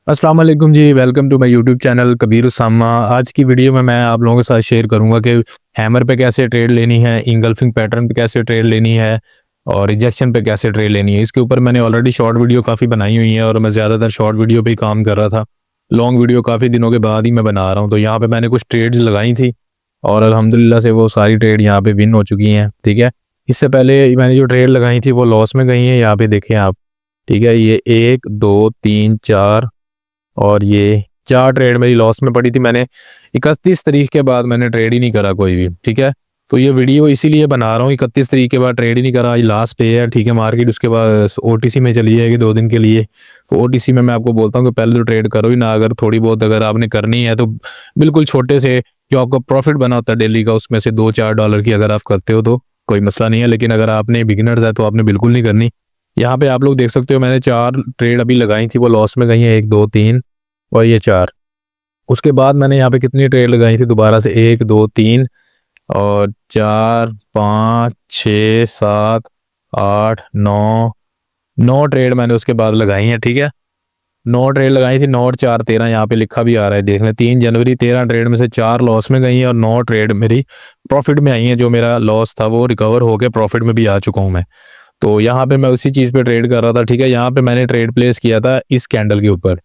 अस्सलाम वालेकुम जी, welcome to my YouTube channel Kabir Usama. आज की वीडियो में मैं आप लोगों के साथ शेयर करूंगा कि हैमर पे कैसे ट्रेड लेनी है, इंगल्फिंग पैटर्न पे कैसे ट्रेड लेनी है और रिजेक्शन पे कैसे ट्रेड लेनी है। इसके ऊपर मैंने ऑलरेडी शॉर्ट वीडियो काफ़ी बनाई हुई है और मैं ज़्यादातर शॉर्ट वीडियो पे ही काम कर रहा था। लॉन्ग वीडियो काफ़ी दिनों के बाद ही मैं बना रहा हूँ, तो यहाँ पे मैंने कुछ ट्रेड्स लगाई थी और अल्हम्दुलिल्लाह से वो सारी ट्रेड यहाँ पे विन हो चुकी हैं। ठीक है, इससे पहले मैंने जो ट्रेड लगाई थी वो लॉस में गई हैं, यहाँ पे देखें आप। ठीक है, ये 1 2 3 4 और ये 4 ट्रेड मेरी लॉस में पड़ी थी। मैंने 31 तारीख के बाद मैंने ट्रेड ही नहीं करा कोई भी। ठीक है, तो ये वीडियो इसीलिए बना रहा हूँ, 31 तारीख के बाद ट्रेड ही नहीं करा। आज लास्ट पे है। ठीक है, मार्केट उसके बाद ओटीसी में चली जाएगी 2 दिन के लिए। तो ओटीसी में मैं आपको बोलता हूँ कि पहले तो ट्रेड करो ही ना। अगर थोड़ी बहुत अगर आपने करनी है तो बिल्कुल छोटे से जो आपका प्रॉफिट बना होता है डेली का, उसमें से $2 4 की अगर आप करते हो तो कोई मसला नहीं है। लेकिन अगर आपने बिगिनर्स है तो आपने बिल्कुल नहीं करनी। यहाँ पे आप लोग देख सकते हो, मैंने 4 ट्रेड अभी लगाई थी, वो लॉस में गई हैं, 1 2 3 और ये 4। उसके बाद मैंने यहाँ पे कितनी ट्रेड लगाई थी दोबारा से, 1 2 3 और 4 5 6 7 8 9 9 ट्रेड मैंने उसके बाद लगाई हैं। ठीक है, 9 ट्रेड लगाई थी, 9 और 4 13, यहाँ पे लिखा भी आ रहा है, देख लें। 3 जनवरी 13 ट्रेड में से 4 लॉस में गई हैं और 9 ट्रेड मेरी प्रॉफिट में आई हैं। जो मेरा लॉस था वो रिकवर होकर प्रॉफिट में भी आ चुका हूँ मैं। तो यहाँ पे मैं उसी चीज़ पे ट्रेड कर रहा था। ठीक है, यहाँ पे मैंने ट्रेड प्लेस किया था इस कैंडल के ऊपर।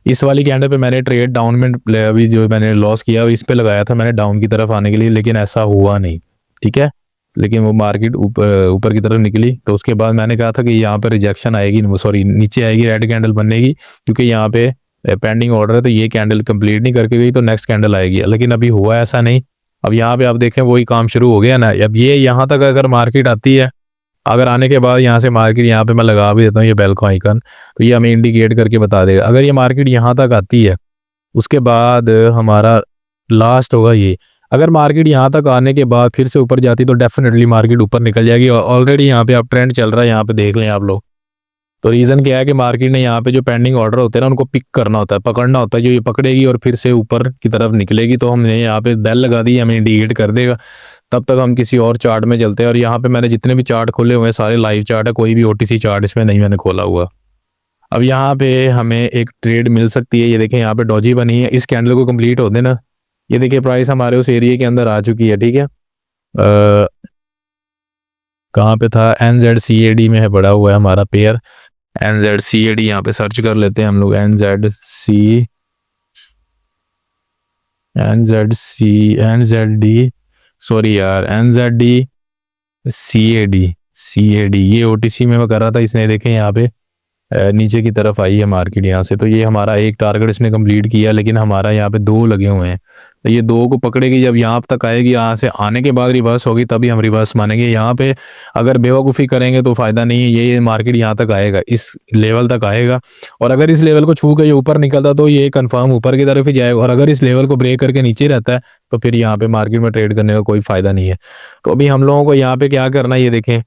इस वाली कैंडल पे मैंने ट्रेड डाउन में अभी जो मैंने लॉस किया इस पे लगाया था मैंने डाउन की तरफ आने के लिए, लेकिन ऐसा हुआ नहीं। ठीक है, लेकिन वो मार्केट ऊपर ऊपर की तरफ निकली, तो उसके बाद मैंने कहा था कि यहाँ पे रिजेक्शन आएगी, सॉरी नीचे आएगी, रेड कैंडल बनेगी, क्योंकि यहाँ पे पेंडिंग ऑर्डर है। तो ये कैंडल कंप्लीट नहीं करके गई तो नेक्स्ट कैंडल आएगी, लेकिन अभी हुआ ऐसा नहीं। अब यहाँ पे आप देखें वही काम शुरू हो गया ना। अब ये यहाँ तक अगर मार्केट आती है, अगर आने के बाद यहाँ से मार्केट, यहाँ पे मैं लगा भी देता हूँ ये बेल का आइकन, तो ये हमें इंडिकेट करके बता देगा। अगर ये मार्केट यहाँ तक आती है, उसके बाद हमारा लास्ट होगा ये। अगर मार्केट यहाँ तक आने के बाद फिर से ऊपर जाती तो डेफिनेटली मार्केट ऊपर निकल जाएगी। और ऑलरेडी यहाँ पे आप ट्रेंड चल रहा है, यहाँ पे देख लें आप लोग। तो रीज़न क्या है कि मार्केट ने यहाँ पे जो पेंडिंग ऑर्डर होते हैं ना, उनको पिक करना होता है, पकड़ना होता है। जो ये पकड़ेगी और फिर से ऊपर की तरफ निकलेगी, तो हमने यहाँ पे बेल लगा दी, हमें इंडिकेट कर देगा। तब तक हम किसी और चार्ट में चलते हैं। और यहाँ पे मैंने जितने भी चार्ट खोले हुए हैं सारे लाइव चार्ट है, कोई भी ओटीसी चार्ट इसमें नहीं मैंने खोला हुआ। अब यहाँ पे हमें एक ट्रेड मिल सकती है। ये देखें, यहाँ पे डॉजी बनी है, इस कैंडल को कंप्लीट हो देना। ये देखिए प्राइस हमारे उस एरिया के अंदर आ चुकी है। ठीक है, कहाँ पे था, NZCAD में है, पड़ा हुआ है हमारा पेयर NZCAD। यहाँ पे सर्च कर लेते हैं हम लोग, NZD, सॉरी यार, NZD CAD ये ओटीसी में मैं कर रहा था। इसने देखें यहाँ पे नीचे की तरफ आई है मार्केट यहाँ से, तो ये हमारा एक टारगेट इसने कंप्लीट किया, लेकिन हमारा यहाँ पे 2 लगे हुए हैं। तो ये 2 को पकड़ेगी, जब यहाँ तक आएगी, यहाँ से आने के बाद रिवर्स होगी, तभी हम रिवर्स मानेंगे। यहाँ पे अगर बेवकूफ़ी करेंगे तो फ़ायदा नहीं है। ये मार्केट यहाँ तक आएगा, इस लेवल तक आएगा, और अगर इस लेवल को छू के ये ऊपर निकलता तो ये कंफर्म ऊपर की तरफ ही जाएगा। और अगर इस लेवल को ब्रेक करके नीचे रहता है तो फिर यहाँ पे मार्केट में ट्रेड करने का कोई फ़ायदा नहीं है। तो अभी हम लोगों को यहाँ पे क्या करना है, ये देखें,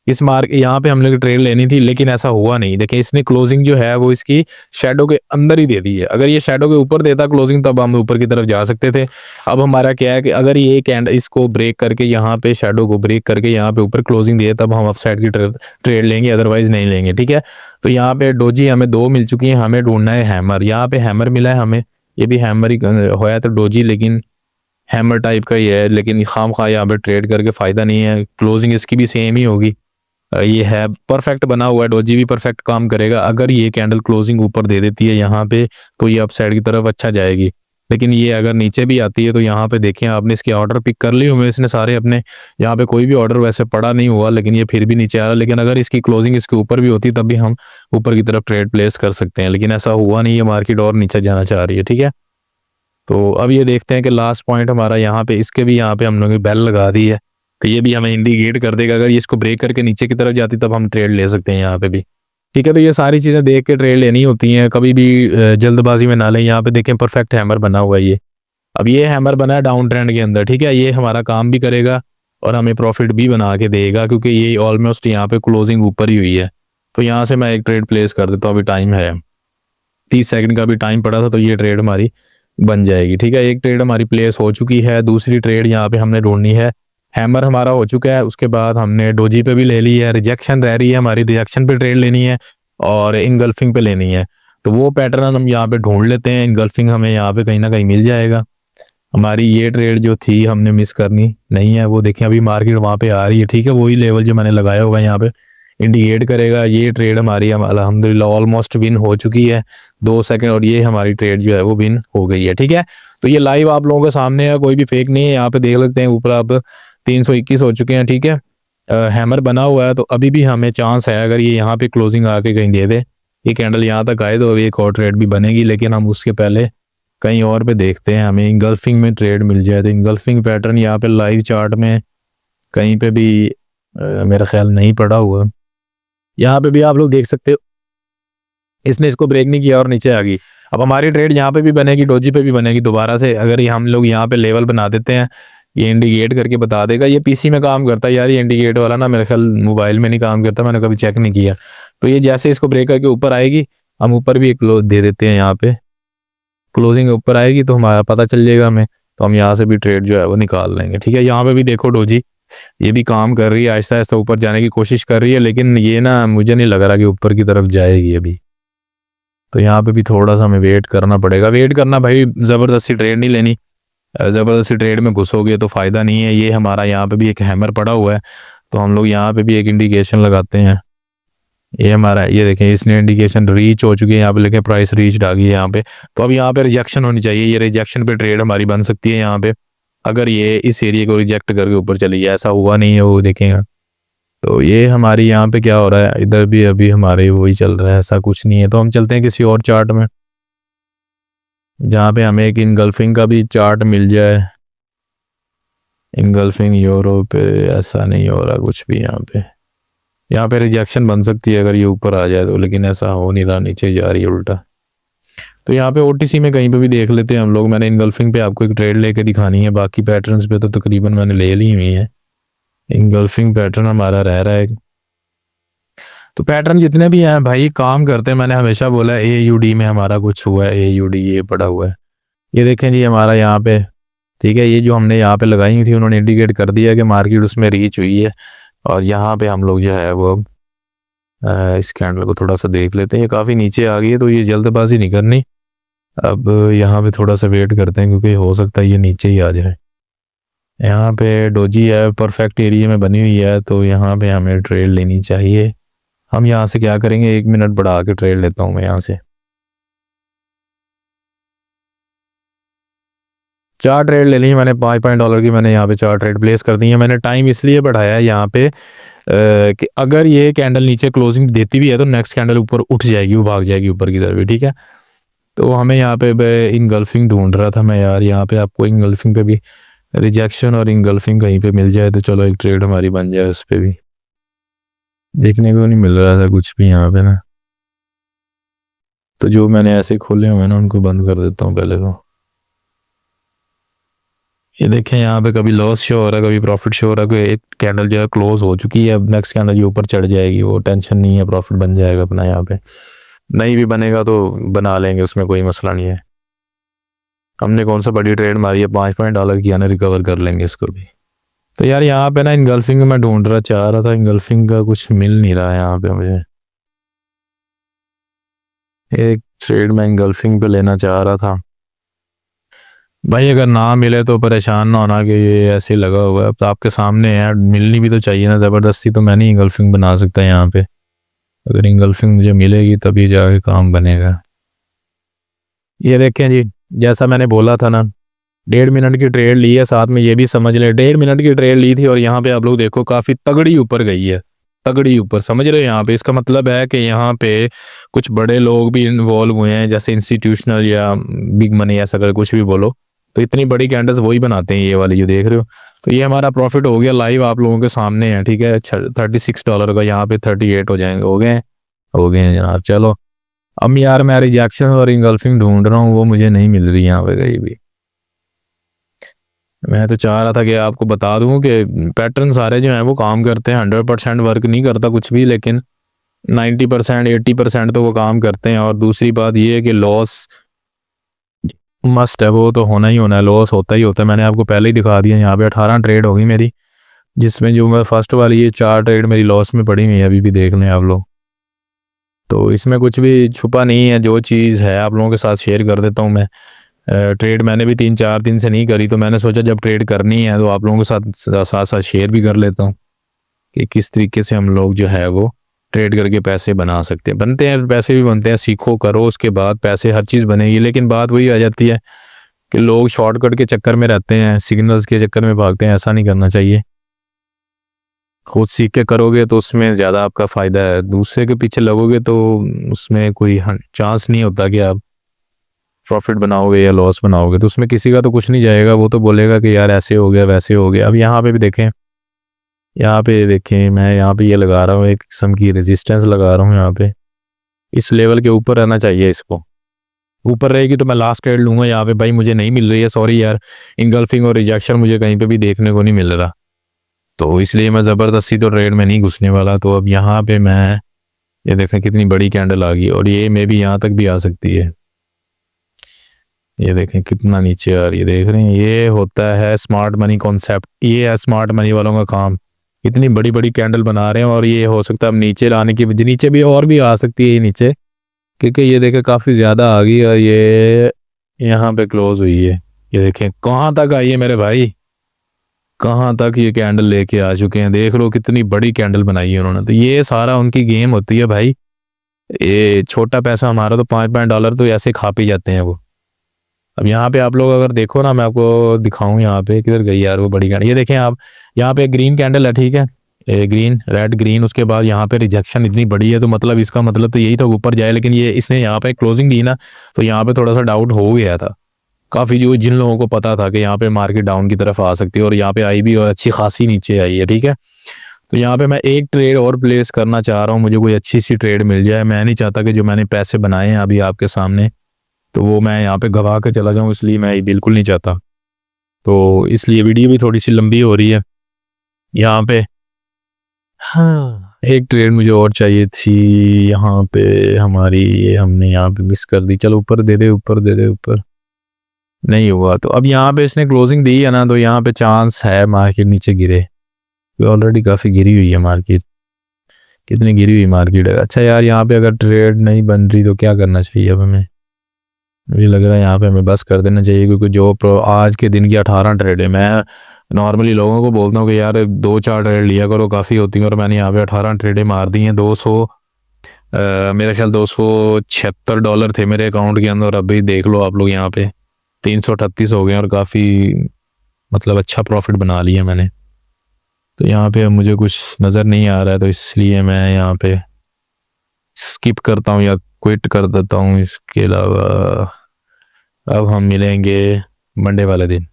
इस मार्क यहाँ पे हम लोग ट्रेड लेनी थी, लेकिन ऐसा हुआ नहीं। देखिए इसने क्लोजिंग जो है वो इसकी शैडो के अंदर ही दे दी है। अगर ये शैडो के ऊपर देता क्लोजिंग, तब हम ऊपर की तरफ जा सकते थे। अब हमारा क्या है कि अगर ये कैंड इसको ब्रेक करके, यहाँ पे शैडो को ब्रेक करके यहाँ पे ऊपर क्लोजिंग दे, तब हम अप साइड की ट्रेड लेंगे, अदरवाइज नहीं लेंगे। ठीक है, तो यहाँ पे डोजी हमें 2 मिल चुकी है, हमें ढूंढना है हैमर। यहाँ पे हैमर मिला है हमें, ये भी हैमर ही होया तो डोजी, लेकिन हैमर टाइप का ही है, लेकिन खाम खा यहाँ पे ट्रेड करके फ़ायदा नहीं है। क्लोजिंग इसकी भी सेम ही होगी। ये है परफेक्ट बना हुआ है, डोजी भी परफेक्ट काम करेगा। अगर ये कैंडल क्लोजिंग ऊपर दे देती है यहाँ पे, तो ये अप साइड की तरफ अच्छा जाएगी। लेकिन ये अगर नीचे भी आती है तो यहाँ पे देखें आपने, इसके ऑर्डर पिक कर लिए हुए इसने सारे अपने। यहाँ पे कोई भी ऑर्डर वैसे पड़ा नहीं हुआ, लेकिन ये फिर भी नीचे आ रहा है। लेकिन अगर इसकी क्लोजिंग इसके ऊपर भी होती तब भी हम ऊपर की तरफ ट्रेड प्लेस कर सकते हैं, लेकिन ऐसा हुआ नहीं है, मार्केट और नीचे जाना चाह रही है। ठीक है, तो अब ये देखते हैं कि लास्ट पॉइंट हमारा यहाँ पे, इसके भी यहाँ पे हम लोगों ने बेल लगा दी है, तो ये भी हमें इंडिकेट कर देगा। अगर ये इसको ब्रेक करके नीचे की तरफ जाती तब हम ट्रेड ले सकते हैं यहाँ पे भी। ठीक है, तो ये सारी चीज़ें देख के ट्रेड लेनी होती हैं, कभी भी जल्दबाजी में ना लें। यहाँ पे देखें परफेक्ट हैमर बना हुआ है ये। अब ये हैमर बना है डाउन ट्रेंड के अंदर। ठीक है, ये हमारा काम भी करेगा और हमें प्रॉफिट भी बना के देगा, क्योंकि ये ऑलमोस्ट यहाँ पे क्लोजिंग ऊपर ही हुई है। तो यहाँ से मैं एक ट्रेड प्लेस कर देता हूँ, अभी टाइम है 30 सेकंड का भी टाइम पड़ा था, तो ये ट्रेड हमारी बन जाएगी। ठीक है, एक ट्रेड हमारी प्लेस हो चुकी है, दूसरी ट्रेड यहाँ पे हमने ढूंढनी है। हैमर हमारा हो चुका है, उसके बाद हमने डोजी पे भी ले ली है, रिजेक्शन रह रही है हमारी, रिजेक्शन पे ट्रेड लेनी है और इनगल्फिंग पे लेनी है। तो वो पैटर्न हम यहाँ पे ढूंढ लेते हैं, इनगल्फिंग हमें यहाँ पे कहीं ना कहीं मिल जाएगा। हमारी ये ट्रेड जो थी हमने मिस करनी नहीं है, वो देखें अभी मार्केट वहाँ पे आ रही है, ठीक है, वही लेवल जो मैंने लगाया होगा यहाँ पे इंडिकेट करेगा। ये ट्रेड हमारी अल्हम्दुलिल्लाह ऑलमोस्ट विन हो चुकी है 2 सेकंड, और ये हमारी ट्रेड जो है वो विन हो गई है, ठीक है। तो ये लाइव आप लोगों के सामने है, कोई भी फेक नहीं है। यहाँ पे देख लेते हैं ऊपर आप 321 हो चुके हैं, ठीक है। हैमर बना हुआ है, तो अभी भी हमें चांस है, अगर ये यहाँ पे क्लोजिंग आके कहीं दे दे, ये कैंडल यहाँ तक आए तो अभी एक और ट्रेड भी बनेगी, लेकिन हम उसके पहले कहीं और पे देखते हैं, हमें इंगल्फिंग में ट्रेड मिल जाए। तो इंगल्फिंग पैटर्न यहाँ पे लाइव चार्ट में कहीं पे भी मेरा ख्याल नहीं पड़ा हुआ। यहाँ पे भी आप लोग देख सकते हो, इसने इसको ब्रेक नहीं किया और नीचे आ गई। अब हमारी ट्रेड यहाँ पे भी बनेगी, डोजी पे भी बनेगी दोबारा से। अगर ये हम लोग यहाँ पे लेवल बना देते हैं, ये इंडिकेट करके बता देगा। ये पीसी में काम करता है यार, ये इंडिकेट वाला ना, मेरे ख्याल मोबाइल में नहीं काम करता, मैंने कभी चेक नहीं किया। तो ये जैसे इसको ब्रेक करके ऊपर आएगी, हम ऊपर भी एक क्लोज दे देते हैं, यहाँ पे क्लोजिंग ऊपर आएगी तो हमारा पता चल जाएगा हमें, तो हम यहाँ से भी ट्रेड जो है वो निकाल लेंगे, ठीक है। यहाँ पे भी देखो डोजी ये भी काम कर रही है, आहिस्ता आहिस्ता ऊपर जाने की कोशिश कर रही है, लेकिन ये ना मुझे नहीं लग रहा कि ऊपर की तरफ जाएगी अभी। तो यहाँ पे भी थोड़ा सा हमें वेट करना पड़ेगा। वेट करना भाई, ज़बरदस्ती ट्रेड नहीं लेनी, ज़बरदस्ती ट्रेड में घुसोगे तो फ़ायदा नहीं है। ये हमारा यहाँ पे भी एक हैमर पड़ा हुआ है, तो हम लोग यहाँ पे भी एक इंडिकेशन लगाते हैं। ये हमारा, ये देखें, इसने इंडिकेशन रीच हो चुकी है यहाँ पे, लेकिन प्राइस रीच आ गई है यहाँ पे। तो अब यहाँ पे रिजेक्शन होनी चाहिए, ये रिजेक्शन पे ट्रेड हमारी बन सकती है यहाँ पे, अगर ये इस एरिया को रिजेक्ट करके ऊपर चली जाए। ऐसा हुआ नहीं है, वो देखेंगे। तो ये हमारी यहाँ पे क्या हो रहा है, इधर भी अभी हमारे वही चल रहा है, ऐसा कुछ नहीं है। तो हम चलते हैं किसी और चार्ट में, जहाँ पे हमें एक इनगल्फिंग का भी चार्ट मिल जाए। इनगल्फिंग यूरो पे ऐसा नहीं हो रहा कुछ भी, यहाँ पे रिजेक्शन बन सकती है अगर ये ऊपर आ जाए तो, लेकिन ऐसा हो नहीं रहा, नीचे जा रही है उल्टा। तो यहाँ पे ओटीसी में कहीं पे भी देख लेते हैं हम लोग। मैंने इनगल्फिंग पे आपको एक ट्रेड लेके दिखानी है, बाकी पैटर्न्स पे तो तकरीबन मैंने ले ली हुई है। इनगल्फिंग पैटर्न हमारा रह रहा है। तो पैटर्न जितने भी हैं भाई काम करते हैं, मैंने हमेशा बोला है AUD में हमारा कुछ हुआ है, AUD ये पड़ा हुआ है, ये देखें जी हमारा यहाँ पे, ठीक है। ये जो हमने यहाँ पे लगाई हुई थी उन्होंने इंडिकेट कर दिया कि मार्केट उसमें रीच हुई है, और यहाँ पे हम लोग जो है वो इस कैंडल को थोड़ा सा देख लेते हैं। ये काफ़ी नीचे आ गई है, तो ये जल्दबाजी नहीं करनी। अब यहाँ पे थोड़ा सा वेट करते हैं, क्योंकि हो सकता है ये नीचे ही आ जाए। यहाँ पे डोजी है, परफेक्ट एरिया में बनी हुई है, तो यहाँ पे हमें ट्रेड लेनी चाहिए। हम यहाँ से क्या करेंगे, 1 मिनट बढ़ा के ट्रेड लेता हूँ मैं यहाँ से। 4 ट्रेड ले ली मैंने, $5 की मैंने यहाँ पे 4 ट्रेड प्लेस कर दी है। मैंने टाइम इसलिए बढ़ाया है यहाँ पे कि अगर ये कैंडल नीचे क्लोजिंग देती भी है तो नेक्स्ट कैंडल ऊपर उठ जाएगी, वो भाग जाएगी ऊपर की तरफ, ठीक है। तो हमें यहाँ पे इनगल्फिंग ढूंढ रहा था मैं यार, यहाँ पे आपको इनगल्फिंग पे भी रिजेक्शन और इनगल्फिंग कहीं पे मिल जाए तो चलो एक ट्रेड हमारी बन जाए। उस पर भी देखने को नहीं मिल रहा था कुछ भी यहाँ पे ना, तो जो मैंने ऐसे खोले हुए ना उनको बंद कर देता हूँ पहले। तो ये देखें यहाँ पे कभी लॉस शो हो रहा है, कभी प्रॉफिट शो हो रहा है। कोई एक कैंडल जो है क्लोज हो चुकी है, अब नेक्स्ट कैंडल ये ऊपर चढ़ जाएगी, वो टेंशन नहीं है, प्रॉफिट बन जाएगा अपना। यहाँ पे नहीं भी बनेगा तो बना लेंगे, उसमें कोई मसला नहीं है। हमने कौन सा बड़ी ट्रेड मारी है, $5 की, आने रिकवर कर लेंगे इसको भी। तो यार यहाँ पे ना इनगल्फिंग मैं ढूंढ रहा चाह रहा था, इनगल्फिंग का कुछ मिल नहीं रहा है यहाँ पे मुझे। एक ट्रेड मैं इनगल्फिंग पे लेना चाह रहा था भाई, अगर ना मिले तो परेशान ना होना कि ये ऐसे लगा हुआ है। अब तो आपके सामने है, मिलनी भी तो चाहिए ना, ज़बरदस्ती तो मैं नहीं इंगल्फिंग बना सकता यहाँ पे। अगर इंगल्फिंग मुझे मिलेगी तभी जाके काम बनेगा। ये देखें जी, जैसा मैंने बोला था ना, 1.5 मिनट की ट्रेड ली है, साथ में ये भी समझ लें 1.5 मिनट की ट्रेड ली थी, और यहाँ पे आप लोग देखो काफ़ी तगड़ी ऊपर गई है, तगड़ी ऊपर, समझ रहे हो। यहाँ पे इसका मतलब है कि यहाँ पे कुछ बड़े लोग भी इन्वॉल्व हुए हैं, जैसे इंस्टीट्यूशनल या बिग मनी, ऐसा अगर कुछ भी बोलो, तो इतनी बड़ी कैंडल्स वही बनाते हैं, ये वाली जो देख रहे हो। तो ये हमारा प्रॉफिट हो गया, लाइव आप लोगों के सामने है, ठीक है। $36 का, यहाँ पे 38 हो जाएंगे, हो गए हैं जनाब। चलो अब यार मैं रिजेक्शन और इंगल्फिंग ढूंढ रहा हूँ, वो मुझे नहीं मिल रही यहाँ पे कहीं भी। मैं तो चाह रहा था कि आपको बता दूं कि पैटर्न सारे जो हैं वो काम करते हैं, 100% वर्क नहीं करता कुछ भी, लेकिन 90% 80% तो वो काम करते हैं। और दूसरी बात ये है कि लॉस मस्ट है, वो तो होना ही होना है, लॉस होता ही होता है। मैंने आपको पहले ही दिखा दिया, यहाँ पे 18 ट्रेड होगी मेरी, जिसमें जो मैं फर्स्ट वाली ये 4 ट्रेड मेरी लॉस में पड़ी हुई है, अभी भी देख लें आप लोग। तो इसमें कुछ भी छुपा नहीं है, जो चीज़ है आप लोगों के साथ शेयर कर देता हूँ मैं। ट्रेड मैंने भी 3-4 दिन से नहीं करी, तो मैंने सोचा जब ट्रेड करनी है तो आप लोगों के साथ साथ साथ शेयर भी कर लेता हूँ कि किस तरीके से हम लोग जो है वो ट्रेड करके पैसे बना सकते हैं। बनते हैं, पैसे भी बनते हैं, सीखो करो उसके बाद पैसे, हर चीज़ बनेगी। लेकिन बात वही आ जाती है कि लोग शॉर्टकट के चक्कर में रहते हैं, सिग्नल्स के चक्कर में भागते हैं। ऐसा नहीं करना चाहिए। खुद सीख के करोगे तो उसमें ज़्यादा आपका फ़ायदा है। दूसरे के पीछे लगोगे तो उसमें कोई चांस नहीं होता कि आप प्रॉफिट बनाओगे या लॉस बनाओगे। तो उसमें किसी का तो कुछ नहीं जाएगा, वो तो बोलेगा कि यार ऐसे हो गया वैसे हो गया। अब यहाँ पे भी देखें, यहाँ पे देखें, मैं यहाँ पे ये लगा रहा हूँ, एक किस्म की रेजिस्टेंस लगा रहा हूँ यहाँ पे। इस लेवल के ऊपर रहना चाहिए, इसको ऊपर रहेगी तो मैं लास्ट ट्रेड लूँगा। यहाँ पे भाई मुझे नहीं मिल रही है, सॉरी यार, इनगल्फिंग और रिजेक्शन मुझे कहीं पे भी देखने को नहीं मिल रहा, तो इसलिए मैं ज़बरदस्ती तो ट्रेड में नहीं घुसने वाला। तो अब यहाँ पे मैं, ये देखें कितनी बड़ी कैंडल आ गई, और ये मे भी यहाँ तक भी आ सकती है। ये देखें कितना नीचे आ रही है, देख रहे हैं? ये होता है स्मार्ट मनी कॉन्सेप्ट, ये है स्मार्ट मनी वालों का काम। इतनी बड़ी बड़ी कैंडल बना रहे हैं, और ये हो सकता है अब नीचे लाने की, नीचे भी और भी आ सकती है ये नीचे, क्योंकि ये देखें काफ़ी ज़्यादा आ गई और ये यहाँ पे क्लोज हुई है। ये देखें कहाँ तक आई है मेरे भाई, कहाँ तक ये कैंडल लेके आ चुके हैं। देख लो कितनी बड़ी कैंडल बनाई है उन्होंने। तो ये सारा उनकी गेम होती है भाई। ये छोटा पैसा हमारा तो $5 तो ऐसे खा पी जाते हैं वो। अब यहाँ पे आप लोग अगर देखो ना, मैं आपको दिखाऊं, यहाँ पे किधर गई यार वो बड़ी कैंडल, ये देखें आप, यहाँ पे ग्रीन कैंडल है, ठीक है, ग्रीन रेड ग्रीन, उसके बाद यहाँ पे रिजेक्शन इतनी बड़ी है, तो मतलब इसका मतलब तो यही था ऊपर जाए, लेकिन ये इसने यहाँ पे क्लोजिंग दी ना, तो यहाँ पे थोड़ा सा डाउट हो गया था काफ़ी, जो जिन लोगों को पता था कि यहाँ पे मार्केट डाउन की तरफ आ सकती है, और यहाँ पे आई भी और अच्छी खासी नीचे आई है, ठीक है। तो यहाँ पे मैं एक ट्रेड और प्लेस करना चाह रहा हूँ, मुझे कोई अच्छी सी ट्रेड मिल जाए। मैं नहीं चाहता कि जो मैंने पैसे बनाए हैं अभी आपके सामने, तो वो मैं यहाँ पे गवा के चला जाऊँ, इसलिए मैं बिल्कुल नहीं चाहता। तो इसलिए वीडियो भी थोड़ी सी लंबी हो रही है यहाँ पे। हाँ, एक ट्रेड मुझे और चाहिए थी यहाँ पे हमारी, ये हमने यहाँ पे मिस कर दी। चलो ऊपर दे दे, ऊपर दे दे, ऊपर नहीं हुआ। तो अब यहाँ पे इसने क्लोजिंग दी है ना, तो यहाँ पे चांस है मार्केट नीचे गिरे, ऑलरेडी काफ़ी गिरी हुई है मार्केट। कितनी गिरी हुई मार्केट है। अच्छा यार, यहाँ पे अगर ट्रेड नहीं बन रही तो क्या करना चाहिए अब हमें? मुझे लग रहा है यहाँ पे हमें बस कर देना चाहिए, क्योंकि जो आज के दिन की 18 ट्रेड है, मैं नॉर्मली लोगों को बोलता हूँ कि यार 2-4 ट्रेड लिया करो, काफ़ी होती हैं, और मैंने यहाँ पे 18 ट्रेडें मार दी हैं। 200 मेरा ख्याल $276 थे मेरे अकाउंट के अंदर, और अभी देख लो आप लोग यहाँ पे 338 हो गए, और काफ़ी मतलब अच्छा प्रॉफिट बना लिया मैंने। तो यहाँ पे अब मुझे कुछ नज़र नहीं आ रहा है, तो इसलिए मैं यहाँ पे स्किप करता हूँ या क्विट कर देता हूँ। इसके अलावा अब हम मिलेंगे मंडे वाले दिन।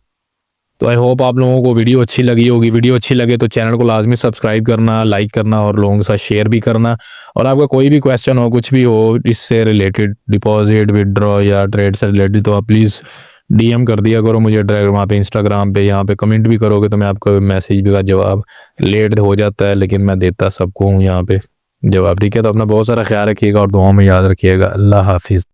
तो आई होप आप लोगों को वीडियो अच्छी लगी होगी। वीडियो अच्छी लगे तो चैनल को लाजमी सब्सक्राइब करना, लाइक करना, और लोगों के साथ शेयर भी करना। और आपका कोई भी क्वेश्चन हो, कुछ भी हो इससे रिलेटेड, डिपॉजिट, विदड्रॉ या ट्रेड से रिलेटेड, तो आप प्लीज़ DM कर दिया करो मुझे डायरेक्ट वहाँ पे इंस्टाग्राम पे। यहाँ पे कमेंट भी करोगे तो मैं आपका मैसेज का जवाब, लेट हो जाता है लेकिन मैं देता सबको हूँ यहाँ पे जवाब, ठीक है। तो अपना बहुत सारा ख्याल रखिएगा और दुआओं में याद रखिएगा। अल्लाह हाफिज़।